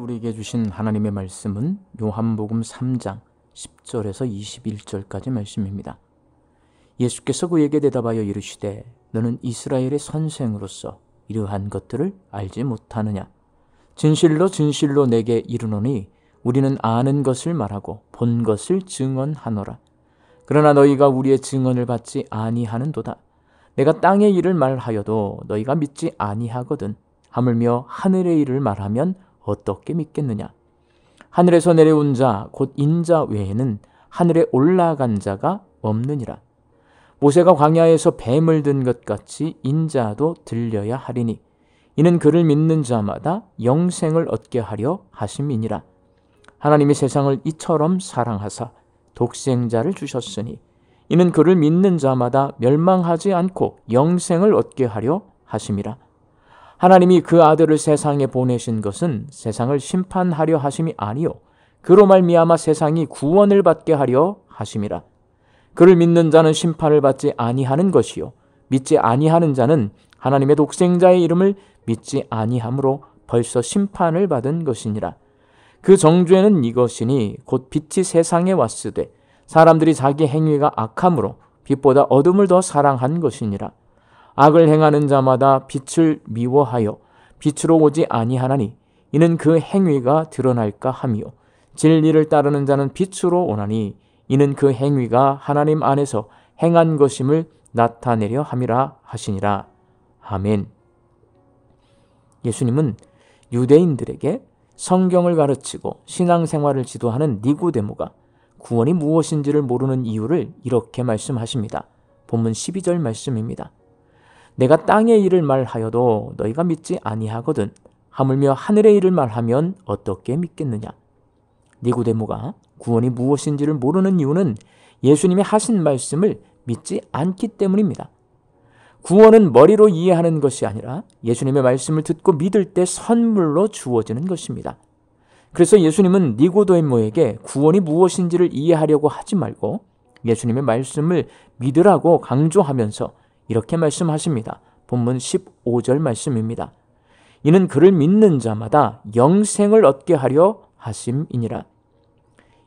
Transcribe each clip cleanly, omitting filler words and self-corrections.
우리에게 주신 하나님의 말씀은 요한복음 3장 10절에서 21절까지 말씀입니다. 예수께서 그에게 대답하여 이르시되 너는 이스라엘의 선생으로서 이러한 것들을 알지 못하느냐? 진실로 진실로 내게 이르노니 우리는 아는 것을 말하고 본 것을 증언하노라. 그러나 너희가 우리의 증언을 받지 아니하는도다. 내가 땅의 일을 말하여도 너희가 믿지 아니하거든. 하물며 하늘의 일을 말하면 어떻게 믿겠느냐? 하늘에서 내려온 자 곧 인자 외에는 하늘에 올라간 자가 없느니라. 모세가 광야에서 뱀을 든 것 같이 인자도 들려야 하리니 이는 그를 믿는 자마다 영생을 얻게 하려 하심이니라. 하나님이 세상을 이처럼 사랑하사 독생자를 주셨으니 이는 그를 믿는 자마다 멸망하지 않고 영생을 얻게 하려 하심이라. 하나님이 그 아들을 세상에 보내신 것은 세상을 심판하려 하심이 아니요 그로 말미암아 세상이 구원을 받게 하려 하심이라. 그를 믿는 자는 심판을 받지 아니하는 것이요 믿지 아니하는 자는 하나님의 독생자의 이름을 믿지 아니함으로 벌써 심판을 받은 것이니라. 그 정죄는 이것이니 곧 빛이 세상에 왔으되 사람들이 자기 행위가 악함으로 빛보다 어둠을 더 사랑한 것이니라. 악을 행하는 자마다 빛을 미워하여 빛으로 오지 아니하나니 이는 그 행위가 드러날까 하며 진리를 따르는 자는 빛으로 오나니 이는 그 행위가 하나님 안에서 행한 것임을 나타내려 함이라 하시니라. 아멘. 예수님은 유대인들에게 성경을 가르치고 신앙생활을 지도하는 니고데모가 구원이 무엇인지를 모르는 이유를 이렇게 말씀하십니다. 본문 12절 말씀입니다. 내가 땅의 일을 말하여도 너희가 믿지 아니하거든. 하물며 하늘의 일을 말하면 어떻게 믿겠느냐? 니고데모가 구원이 무엇인지를 모르는 이유는 예수님이 하신 말씀을 믿지 않기 때문입니다. 구원은 머리로 이해하는 것이 아니라 예수님의 말씀을 듣고 믿을 때 선물로 주어지는 것입니다. 그래서 예수님은 니고데모에게 구원이 무엇인지를 이해하려고 하지 말고 예수님의 말씀을 믿으라고 강조하면서 이렇게 말씀하십니다. 본문 15절 말씀입니다. 이는 그를 믿는 자마다 영생을 얻게 하려 하심이니라.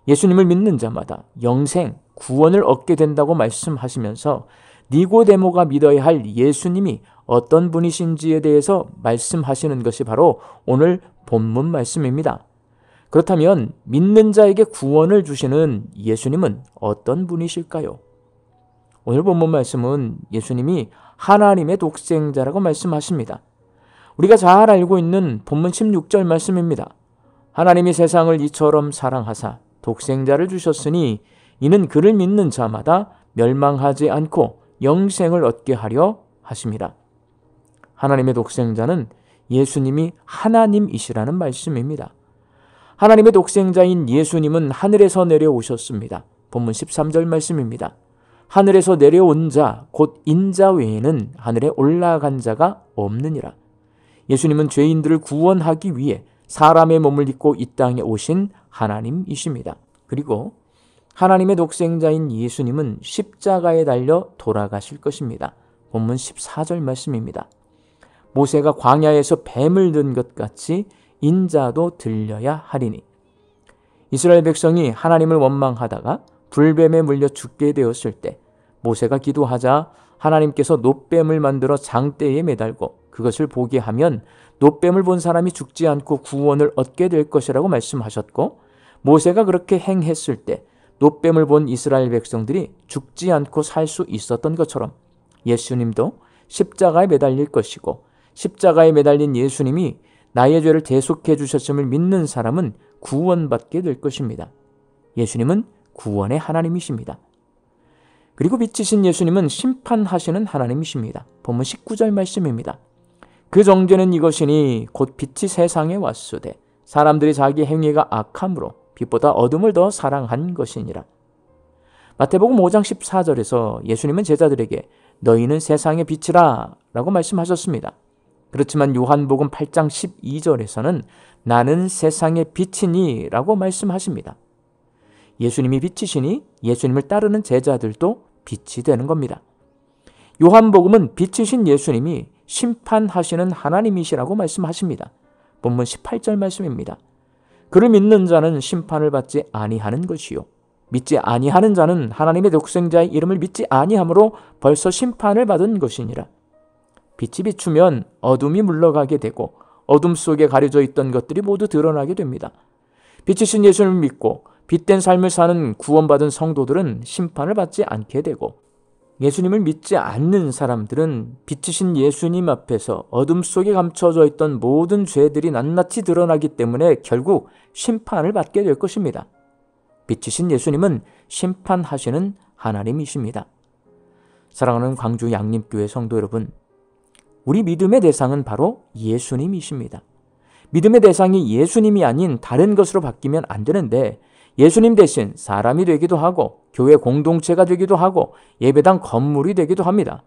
예수님을 믿는 자마다 영생, 구원을 얻게 된다고 말씀하시면서 니고데모가 믿어야 할 예수님이 어떤 분이신지에 대해서 말씀하시는 것이 바로 오늘 본문 말씀입니다. 그렇다면 믿는 자에게 구원을 주시는 예수님은 어떤 분이실까요? 오늘 본문 말씀은 예수님이 하나님의 독생자라고 말씀하십니다. 우리가 잘 알고 있는 본문 16절 말씀입니다. 하나님이 세상을 이처럼 사랑하사 독생자를 주셨으니 이는 그를 믿는 자마다 멸망하지 않고 영생을 얻게 하려 하심이라. 하나님의 독생자는 예수님이 하나님이시라는 말씀입니다. 하나님의 독생자인 예수님은 하늘에서 내려오셨습니다. 본문 13절 말씀입니다. 하늘에서 내려온 자 곧 인자 외에는 하늘에 올라간 자가 없느니라. 예수님은 죄인들을 구원하기 위해 사람의 몸을 입고 이 땅에 오신 하나님이십니다. 그리고 하나님의 독생자인 예수님은 십자가에 달려 돌아가실 것입니다. 본문 14절 말씀입니다. 모세가 광야에서 뱀을 든 것 같이 인자도 들려야 하리니. 이스라엘 백성이 하나님을 원망하다가 불뱀에 물려 죽게 되었을 때 모세가 기도하자 하나님께서 놋뱀을 만들어 장대에 매달고 그것을 보게 하면 놋뱀을 본 사람이 죽지 않고 구원을 얻게 될 것이라고 말씀하셨고, 모세가 그렇게 행했을 때 놋뱀을 본 이스라엘 백성들이 죽지 않고 살 수 있었던 것처럼 예수님도 십자가에 매달릴 것이고, 십자가에 매달린 예수님이 나의 죄를 대속해 주셨음을 믿는 사람은 구원받게 될 것입니다. 예수님은 구원의 하나님이십니다. 그리고 빛이신 예수님은 심판하시는 하나님이십니다. 본문 19절 말씀입니다. 그 정죄는 이것이니 곧 빛이 세상에 왔으되 사람들이 자기 행위가 악함으로 빛보다 어둠을 더 사랑한 것이니라. 마태복음 5장 14절에서 예수님은 제자들에게 너희는 세상의 빛이라 라고 말씀하셨습니다. 그렇지만 요한복음 8장 12절에서는 나는 세상의 빛이니 라고 말씀하십니다. 예수님이 빛이시니 예수님을 따르는 제자들도 빛이 되는 겁니다. 요한복음은 빛이신 예수님이 심판하시는 하나님이시라고 말씀하십니다. 본문 18절 말씀입니다. 그를 믿는 자는 심판을 받지 아니하는 것이요 믿지 아니하는 자는 하나님의 독생자의 이름을 믿지 아니하므로 벌써 심판을 받은 것이니라. 빛이 비추면 어둠이 물러가게 되고 어둠 속에 가려져 있던 것들이 모두 드러나게 됩니다. 빛이신 예수님을 믿고 빛된 삶을 사는 구원받은 성도들은 심판을 받지 않게 되고, 예수님을 믿지 않는 사람들은 빛이신 예수님 앞에서 어둠 속에 감춰져 있던 모든 죄들이 낱낱이 드러나기 때문에 결국 심판을 받게 될 것입니다. 빛이신 예수님은 심판하시는 하나님이십니다. 사랑하는 광주 양림교회 성도 여러분, 우리 믿음의 대상은 바로 예수님이십니다. 믿음의 대상이 예수님이 아닌 다른 것으로 바뀌면 안 되는데, 예수님 대신 사람이 되기도 하고 교회 공동체가 되기도 하고 예배당 건물이 되기도 합니다.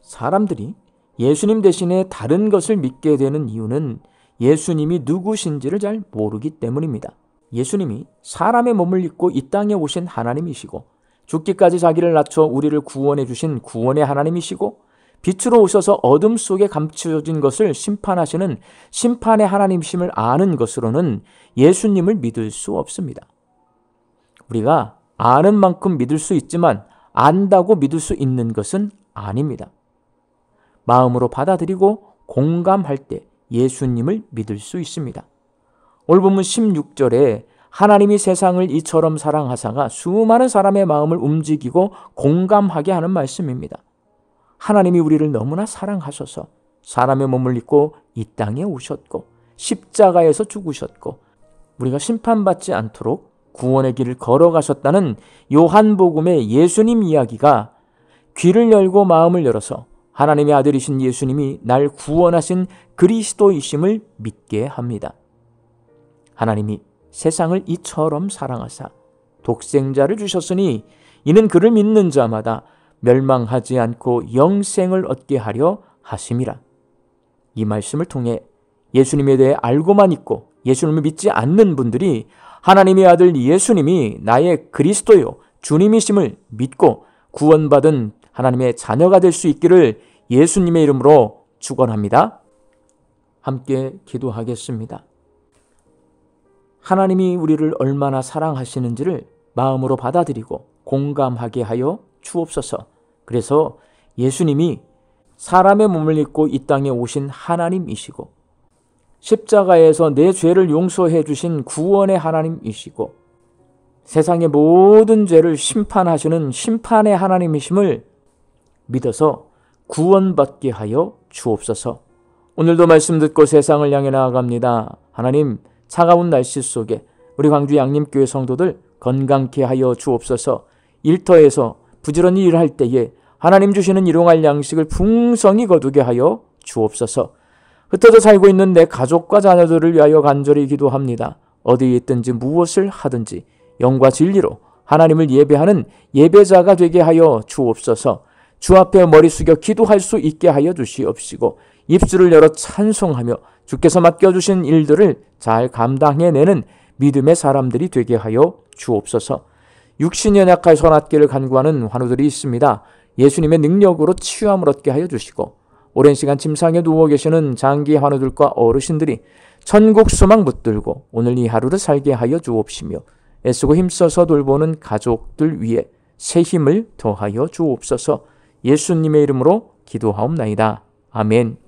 사람들이 예수님 대신에 다른 것을 믿게 되는 이유는 예수님이 누구신지를 잘 모르기 때문입니다. 예수님이 사람의 몸을 입고 이 땅에 오신 하나님이시고, 죽기까지 자기를 낮춰 우리를 구원해 주신 구원의 하나님이시고, 빛으로 오셔서 어둠 속에 감춰진 것을 심판하시는 심판의 하나님이심을 아는 것으로는 예수님을 믿을 수 없습니다. 우리가 아는 만큼 믿을 수 있지만 안다고 믿을 수 있는 것은 아닙니다. 마음으로 받아들이고 공감할 때 예수님을 믿을 수 있습니다. 오늘 본문 16절에 하나님이 세상을 이처럼 사랑하사가 수많은 사람의 마음을 움직이고 공감하게 하는 말씀입니다. 하나님이 우리를 너무나 사랑하셔서 사람의 몸을 입고 이 땅에 오셨고 십자가에서 죽으셨고 우리가 심판받지 않도록 구원의 길을 걸어가셨다는 요한복음의 예수님 이야기가 귀를 열고 마음을 열어서 하나님의 아들이신 예수님이 날 구원하신 그리스도이심을 믿게 합니다. 하나님이 세상을 이처럼 사랑하사 독생자를 주셨으니 이는 그를 믿는 자마다 멸망하지 않고 영생을 얻게 하려 하심이라. 이 말씀을 통해 예수님에 대해 알고만 있고 예수님을 믿지 않는 분들이 하나님의 아들 예수님이 나의 그리스도요 주님이심을 믿고 구원받은 하나님의 자녀가 될 수 있기를 예수님의 이름으로 축원합니다. 함께 기도하겠습니다. 하나님이 우리를 얼마나 사랑하시는지를 마음으로 받아들이고 공감하게 하여 주옵소서. 그래서 예수님이 사람의 몸을 입고 이 땅에 오신 하나님이시고 십자가에서 내 죄를 용서해 주신 구원의 하나님이시고 세상의 모든 죄를 심판하시는 심판의 하나님이심을 믿어서 구원받게 하여 주옵소서. 오늘도 말씀 듣고 세상을 향해 나아갑니다. 하나님, 차가운 날씨 속에 우리 광주 양림교회 성도들 건강케 하여 주옵소서. 일터에서 부지런히 일할 때에 하나님 주시는 일용할 양식을 풍성히 거두게 하여 주옵소서. 흩어져 살고 있는 내 가족과 자녀들을 위하여 간절히 기도합니다. 어디에 있든지 무엇을 하든지 영과 진리로 하나님을 예배하는 예배자가 되게 하여 주옵소서. 주 앞에 머리 숙여 기도할 수 있게 하여 주시옵시고 입술을 열어 찬송하며 주께서 맡겨주신 일들을 잘 감당해내는 믿음의 사람들이 되게 하여 주옵소서. 육신이 연약하여 선악기를 간구하는 환우들이 있습니다. 예수님의 능력으로 치유함을 얻게 하여 주시고 오랜 시간 침상에 누워 계시는 장기 환우들과 어르신들이 천국 소망 붙들고 오늘 이 하루를 살게 하여 주옵시며 애쓰고 힘써서 돌보는 가족들 위에 새 힘을 더하여 주옵소서. 예수님의 이름으로 기도하옵나이다. 아멘.